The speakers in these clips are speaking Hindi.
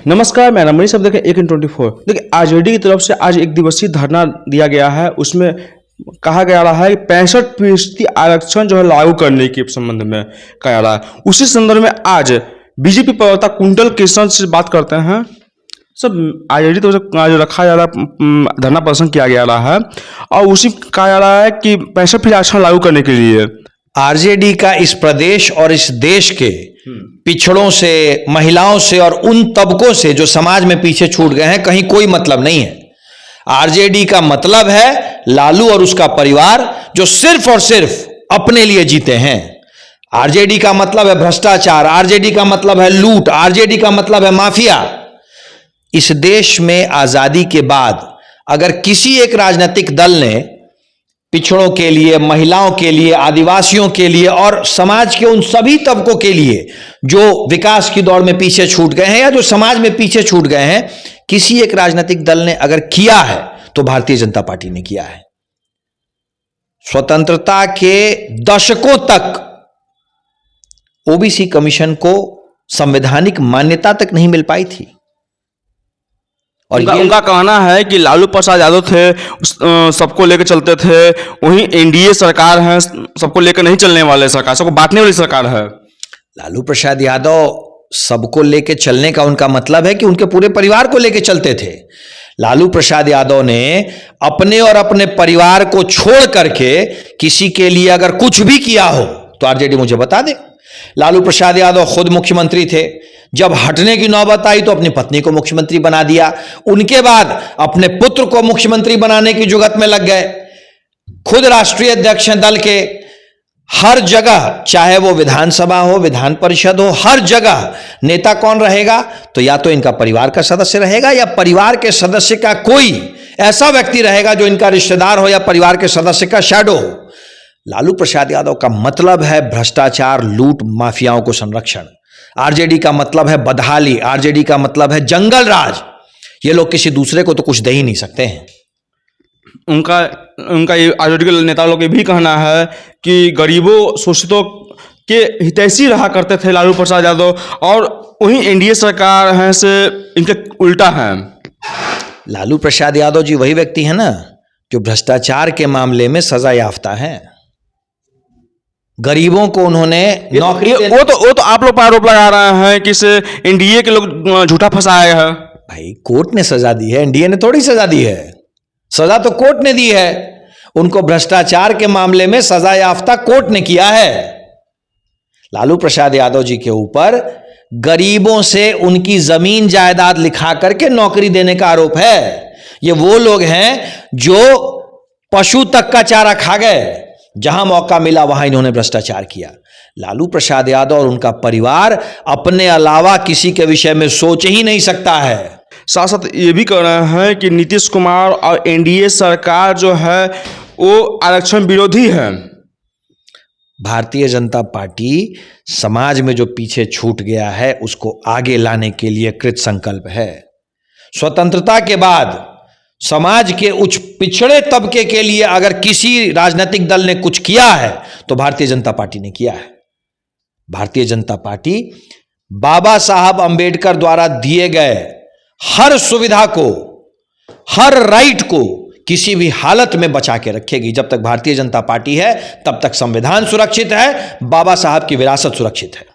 नमस्कार, मैं रमनीश। अब देखें AK24। देखिए, आरजेडी की तरफ से आज एक दिवसीय धरना दिया गया है। उसमें कहा गया रहा है कि 65% आरक्षण जो है लागू करने के संबंध में कहा रहा है। उसी संदर्भ में आज बीजेपी प्रवक्ता कुंतल कृष्ण से बात करते हैं। सब आरजेडी तो आज रखा जा रहा धरना प्रदर्शन किया गया रहा है और उसी कहा जा रहा है कि 65% आरक्षण लागू करने के लिए आरजेडी का इस प्रदेश और इस देश के पिछड़ों से, महिलाओं से और उन तबकों से जो समाज में पीछे छूट गए हैं कहीं कोई मतलब नहीं है। आरजेडी का मतलब है लालू और उसका परिवार जो सिर्फ और सिर्फ अपने लिए जीते हैं। आरजेडी का मतलब है भ्रष्टाचार, आरजेडी का मतलब है लूट, आरजेडी का मतलब है माफिया। इस देश में आजादी के बाद अगर किसी एक राजनीतिक दल ने पिछड़ों के लिए, महिलाओं के लिए, आदिवासियों के लिए और समाज के उन सभी तबकों के लिए जो विकास की दौड़ में पीछे छूट गए हैं या जो समाज में पीछे छूट गए हैं, किसी एक राजनीतिक दल ने अगर किया है तो भारतीय जनता पार्टी ने किया है। स्वतंत्रता के दशकों तक ओबीसी कमीशन को संवैधानिक मान्यता तक नहीं मिल पाई थी। और उनका कहना है कि लालू प्रसाद यादव थे, सबको लेकर चलते थे, वहीं एनडीए सरकार है, सबको लेकर नहीं चलने वाले सरकार, सबको बांटने वाली सरकार है। लालू प्रसाद यादव सबको लेकर चलने का उनका मतलब है कि उनके पूरे परिवार को लेकर चलते थे। लालू प्रसाद यादव ने अपने और अपने परिवार को छोड़ करके किसी के लिए अगर कुछ भी किया हो तो आरजेडी मुझे बता दे। लालू प्रसाद यादव खुद मुख्यमंत्री थे, जब हटने की नौबत आई तो अपनी पत्नी को मुख्यमंत्री बना दिया, उनके बाद अपने पुत्र को मुख्यमंत्री बनाने की जुगत में लग गए। खुद राष्ट्रीय अध्यक्ष हैं दल के। हर जगह, चाहे वो विधानसभा हो, विधान परिषद हो, हर जगह नेता कौन रहेगा तो या तो इनका परिवार का सदस्य रहेगा या परिवार के सदस्य का कोई ऐसा व्यक्ति रहेगा जो इनका रिश्तेदार हो या परिवार के सदस्य का शैडो हो। लालू प्रसाद यादव का मतलब है भ्रष्टाचार, लूट, माफियाओं को संरक्षण। आरजेडी का मतलब है बदहाली, आरजेडी का मतलब है जंगल राज। ये लोग किसी दूसरे को तो कुछ दे ही नहीं सकते हैं। उनका ये आरजेडी के नेता लोग ये भी कहना है कि गरीबों, शोषितों के हितैषी रहा करते थे लालू प्रसाद यादव, और वहीं एनडीए सरकार है से इनके उल्टा है। लालू प्रसाद यादव जी वही व्यक्ति है ना जो भ्रष्टाचार के मामले में सजा याफ्ता है। गरीबों को उन्होंने नौकरी वो तो आप लोग पर आरोप लगा रहे हैं कि इसे एनडीए के लोग झूठा फंसाए हैं। भाई कोर्ट ने सजा दी है, एनडीए ने थोड़ी सजा दी है। सजा तो कोर्ट ने दी है। उनको भ्रष्टाचार के मामले में सजा याफ्ता कोर्ट ने किया है। लालू प्रसाद यादव जी के ऊपर गरीबों से उनकी जमीन जायदाद लिखा करके नौकरी देने का आरोप है। ये वो लोग हैं जो पशु तक का चारा खा गए, जहां मौका मिला वहां इन्होंने भ्रष्टाचार किया। लालू प्रसाद यादव और उनका परिवार अपने अलावा किसी के विषय में सोच ही नहीं सकता है। साथ साथ ये भी कह रहे हैं कि नीतीश कुमार और एनडीए सरकार जो है वो आरक्षण विरोधी है। भारतीय जनता पार्टी समाज में जो पीछे छूट गया है उसको आगे लाने के लिए कृत संकल्प है। स्वतंत्रता के बाद समाज के उच्च पिछड़े तबके के लिए अगर किसी राजनीतिक दल ने कुछ किया है तो भारतीय जनता पार्टी ने किया है। भारतीय जनता पार्टी बाबा साहब अंबेडकर द्वारा दिए गए हर सुविधा को, हर राइट को किसी भी हालत में बचा के रखेगी। जब तक भारतीय जनता पार्टी है तब तक संविधान सुरक्षित है, बाबा साहब की विरासत सुरक्षित है।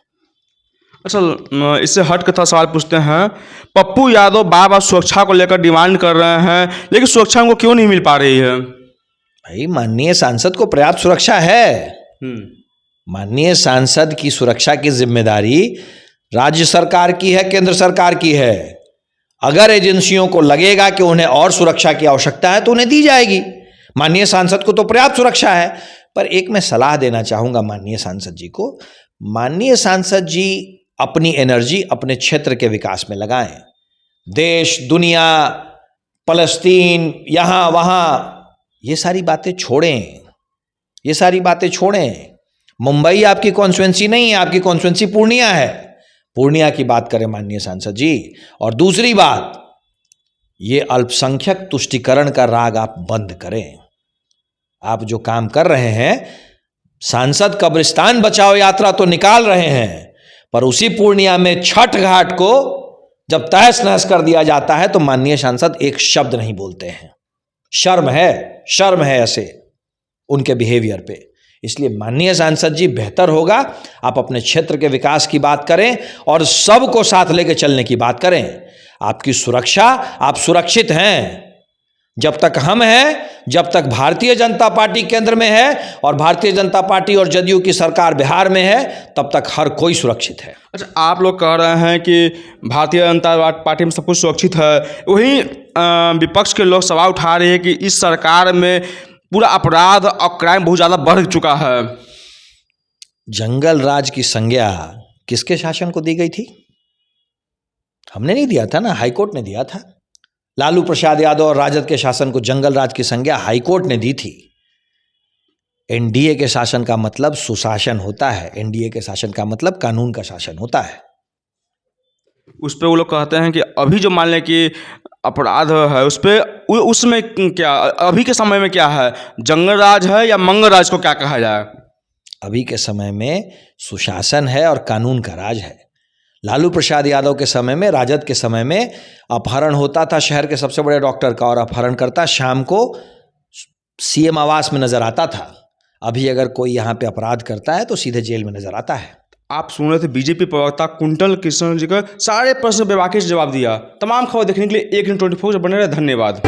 अच्छा, इससे हट के था सवाल पूछते हैं। पप्पू यादव बार बार सुरक्षा को लेकर डिमांड कर रहे हैं, लेकिन सुरक्षा उनको क्यों नहीं मिल पा रही है? भाई माननीय सांसद को पर्याप्त सुरक्षा है। माननीय सांसद की सुरक्षा की जिम्मेदारी राज्य सरकार की है, केंद्र सरकार की है। अगर एजेंसियों को लगेगा कि उन्हें और सुरक्षा की आवश्यकता है तो उन्हें दी जाएगी। माननीय सांसद को तो पर्याप्त सुरक्षा है। पर एक मैं सलाह देना चाहूंगा माननीय सांसद जी को। माननीय सांसद जी अपनी एनर्जी अपने क्षेत्र के विकास में लगाएं। देश, दुनिया, फलस्तीन, यहां वहां, ये सारी बातें छोड़ें। ये सारी बातें छोड़ें। मुंबई आपकी कॉन्स्टिट्यूएंसी नहीं है, आपकी कॉन्स्टिट्यूएंसी पूर्णिया है। पूर्णिया की बात करें माननीय सांसद जी। और दूसरी बात, ये अल्पसंख्यक तुष्टीकरण का राग आप बंद करें। आप जो काम कर रहे हैं, सांसद कब्रिस्तान बचाओ यात्रा तो निकाल रहे हैं, पर उसी पूर्णिया में छठ घाट को जब तहस नहस कर दिया जाता है तो माननीय सांसद एक शब्द नहीं बोलते हैं। शर्म है ऐसे उनके बिहेवियर पे। इसलिए माननीय सांसद जी, बेहतर होगा आप अपने क्षेत्र के विकास की बात करें और सबको साथ लेकर चलने की बात करें। आपकी सुरक्षा, आप सुरक्षित हैं जब तक हम हैं, जब तक भारतीय जनता पार्टी केंद्र में है और भारतीय जनता पार्टी और जदयू की सरकार बिहार में है, तब तक हर कोई सुरक्षित है। अच्छा, आप लोग कह रहे हैं कि भारतीय जनता पार्टी में सब कुछ सुरक्षित है, वहीं विपक्ष के लोग सवाल उठा रहे हैं कि इस सरकार में पूरा अपराध और क्राइम बहुत ज़्यादा बढ़ चुका है। जंगल राज की संज्ञा किसके शासन को दी गई थी? हमने नहीं दिया था ना, हाईकोर्ट ने दिया था। लालू प्रसाद यादव और राजद के शासन को जंगल राज की संज्ञा हाईकोर्ट ने दी थी। एनडीए के शासन का मतलब सुशासन होता है, एनडीए के शासन का मतलब कानून का शासन होता है। उस पर वो लोग कहते हैं कि अभी जो मान लें कि अपराध है उस पर, उसमें क्या अभी के समय में क्या है, जंगल राज है या मंगल राज को क्या कहा जाए? अभी के समय में सुशासन है और कानून का राज है। लालू प्रसाद यादव के समय में, राजद के समय में अपहरण होता था शहर के सबसे बड़े डॉक्टर का, और अपहरणकर्ता शाम को सीएम आवास में नजर आता था। अभी अगर कोई यहाँ पे अपराध करता है तो सीधे जेल में नजर आता है। आप सुन रहे थे बीजेपी प्रवक्ता कुंतल कृष्ण जी का सारे प्रश्न बेबाकी से जवाब दिया। तमाम खबर देखने के लिए 1 24 बने रहे। धन्यवाद।